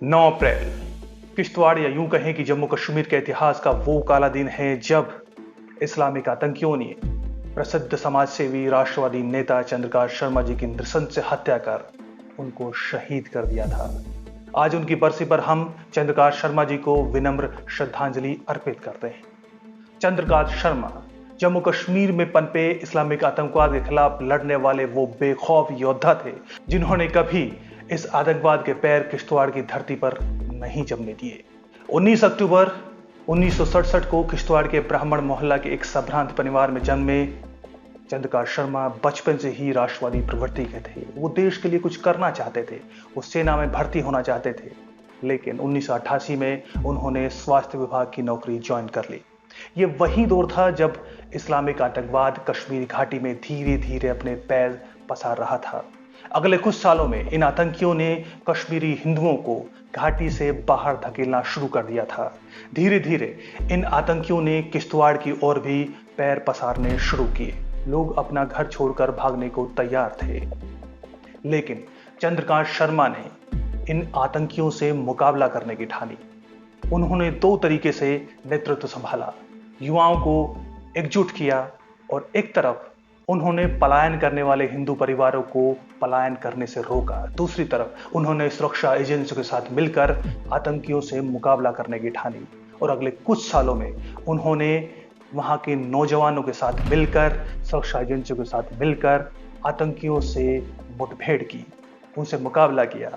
9 अप्रैल किश्तवाड़ या यूं कहें कि जम्मू कश्मीर के इतिहास का वो काला दिन है जब इस्लामिक आतंकियों ने प्रसिद्ध समाज सेवी राष्ट्रवादी नेता चंद्रकांत शर्मा जी की नृशंस से हत्या कर उनको शहीद कर दिया था। आज उनकी बरसी पर हम चंद्रकांत शर्मा जी को विनम्र श्रद्धांजलि अर्पित करते हैं। चंद्रकांत शर्मा जम्मू कश्मीर में पनपे इस्लामिक आतंकवाद के खिलाफ लड़ने वाले वो बेखौफ योद्धा थे जिन्होंने कभी इस आतंकवाद के पैर किश्तवाड़ की धरती पर नहीं जमने दिए। 19 अक्टूबर 1967 को किश्तवाड़ के ब्राह्मण मोहल्ला के एक संभ्रांत परिवार में जन्मे चंद्रकांत शर्मा बचपन से ही राष्ट्रवादी प्रवृत्ति के थे। वो देश के लिए कुछ करना चाहते थे, वो सेना में भर्ती होना चाहते थे, लेकिन 1988 में उन्होंने स्वास्थ्य विभाग की नौकरी ज्वाइन कर ली। ये वही दौर था जब इस्लामिक आतंकवाद कश्मीर घाटी में धीरे धीरे अपने पैर पसार रहा था। अगले कुछ सालों में इन आतंकियों ने कश्मीरी हिंदुओं को घाटी से बाहर धकेलना शुरू कर दिया था। धीरे धीरे इन आतंकियों ने किश्तवाड़ की ओर भी पैर पसारने शुरू किए। लोग अपना घर छोड़कर भागने को तैयार थे, लेकिन चंद्रकांत शर्मा ने इन आतंकियों से मुकाबला करने की ठानी। उन्होंने दो तरीके से नेतृत्व संभाला। युवाओं को एकजुट किया और एक तरफ उन्होंने पलायन करने वाले हिंदू परिवारों को पलायन करने से रोका। दूसरी तरफ उन्होंने सुरक्षा एजेंसियों के साथ मिलकर आतंकियों से मुकाबला करने की ठानी और अगले कुछ सालों में उन्होंने वहां के नौजवानों के साथ मिलकर, सुरक्षा एजेंसियों के साथ मिलकर आतंकियों से मुठभेड़ की, उनसे मुकाबला किया।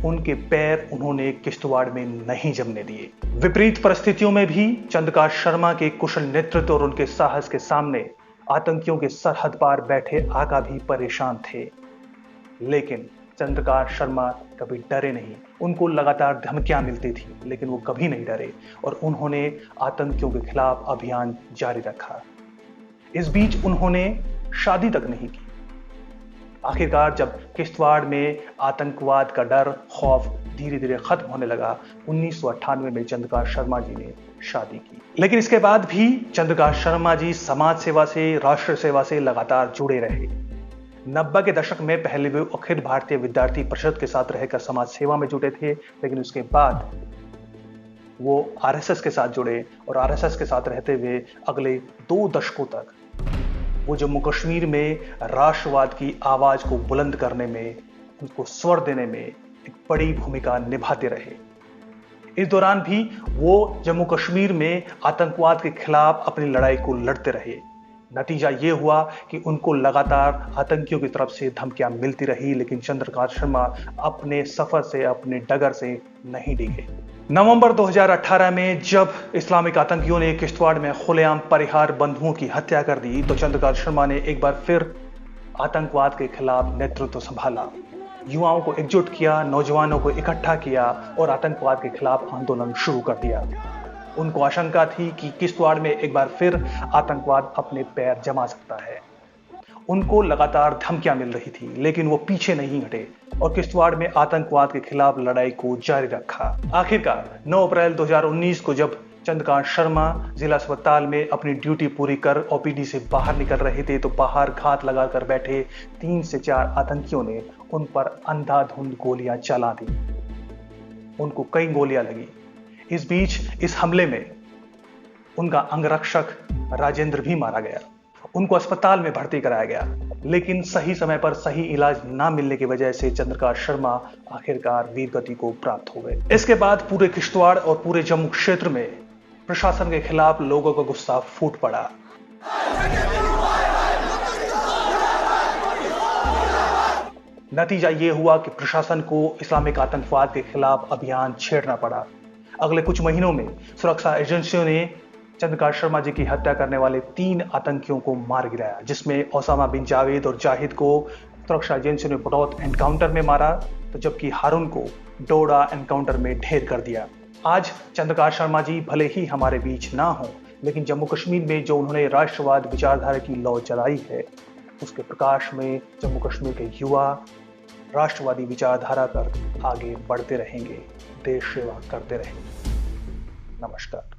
उनके पैर उन्होंने किश्तवाड़ में नहीं जमने दिए। विपरीत परिस्थितियों में भी चंद्रकांत शर्मा के कुशल नेतृत्व और उनके साहस के सामने आतंकियों के सरहद पार बैठे आका भी परेशान थे, लेकिन चंद्रकांत शर्मा कभी डरे नहीं। उनको लगातार धमकियां मिलती थी, लेकिन वो कभी नहीं डरे और उन्होंने आतंकियों के खिलाफ अभियान जारी रखा। इस बीच उन्होंने शादी तक नहीं की। आखिरकार जब किश्तवाड़ में आतंकवाद का डर, खौफ धीरे धीरे खत्म होने लगा, 1998 में चंद्रकांत शर्मा जी ने शादी की। लेकिन इसके बाद भी चंद्रकांत शर्मा जी समाज सेवा से, राष्ट्र सेवा से लगातार जुड़े रहे। 90 के दशक में पहले वे अखिल भारतीय विद्यार्थी परिषद के साथ रहकर समाज सेवा में जुटे थे, लेकिन उसके बाद वो आरएसएस के साथ जुड़े और आरएसएस के साथ रहते हुए अगले 2 दशकों तक वो जम्मू कश्मीर में राष्ट्रवाद की आवाज को बुलंद करने में, उनको स्वर देने में एक बड़ी भूमिका निभाते रहे। इस दौरान भी वो जम्मू कश्मीर में आतंकवाद के खिलाफ अपनी लड़ाई को लड़ते रहे। नतीजा ये हुआ कि उनको लगातार आतंकियों की तरफ से धमकियां मिलती रही, लेकिन चंद्रकांत शर्मा अपने सफर से, अपने डगर से नहीं डिगे। नवंबर 2018 में जब इस्लामिक आतंकियों ने किश्तवाड़ में खुलेआम परिवार बंधुओं की हत्या कर दी, तो चंद्रकांत शर्मा ने एक बार फिर आतंकवाद के खिलाफ नेतृत्व संभाला। युवाओं को एकजुट किया, नौजवानों को इकट्ठा किया और आतंकवाद के खिलाफ आंदोलन शुरू कर दिया। उनको आशंका थी कि किश्तवाड़ में एक बार फिर आतंकवाद अपने पैर जमा सकता है। उनको लगातार धमकियां मिल रही थी, लेकिन वो पीछे नहीं हटे और किश्तवाड़ में आतंकवाद के खिलाफ लड़ाई को जारी रखा। आखिरकार 9 अप्रैल 2019 को जब चंद्रकांत शर्मा जिला अस्पताल में अपनी ड्यूटी पूरी कर ओपीडी से बाहर निकल रहे थे, तो बाहर घात लगाकर बैठे 3 से 4 आतंकियों ने उन पर अंधाधुंध गोलियां चला दी। उनको कई गोलियां लगी। इस बीच इस हमले में उनका अंगरक्षक राजेंद्र भी मारा गया। उनको अस्पताल में भर्ती कराया गया, लेकिन सही समय पर सही इलाज ना मिलने की वजह से चंद्रकांत शर्मा आखिरकार वीरगति को प्राप्त हो गए। इसके बाद पूरे किश्तवाड़ और पूरे जम्मू क्षेत्र में प्रशासन के खिलाफ लोगों का गुस्सा फूट पड़ा। नतीजा यह हुआ कि प्रशासन को इस्लामिक आतंकवाद के खिलाफ अभियान छेड़ना पड़ा। अगले कुछ महीनों में सुरक्षा एजेंसियों ने चंद्रकांत शर्मा जी की हत्या करने वाले 3 आतंकियों को मार गिराया, जिसमें ओसामा बिन जावेद और जाहिद को सुरक्षा एजेंसियों ने बटौत एनकाउंटर में मारा, तो जबकि हारून को डोडा एनकाउंटर में ढेर कर दिया। आज चंद्रकांत शर्मा जी भले ही हमारे बीच ना हो, लेकिन जम्मू कश्मीर में जो उन्होंने राष्ट्रवाद विचारधारा की लौ जलाई है, उसके प्रकाश में जम्मू कश्मीर के युवा राष्ट्रवादी विचारधारा पर आगे बढ़ते रहेंगे, देश सेवा करते रहेंगे। नमस्कार।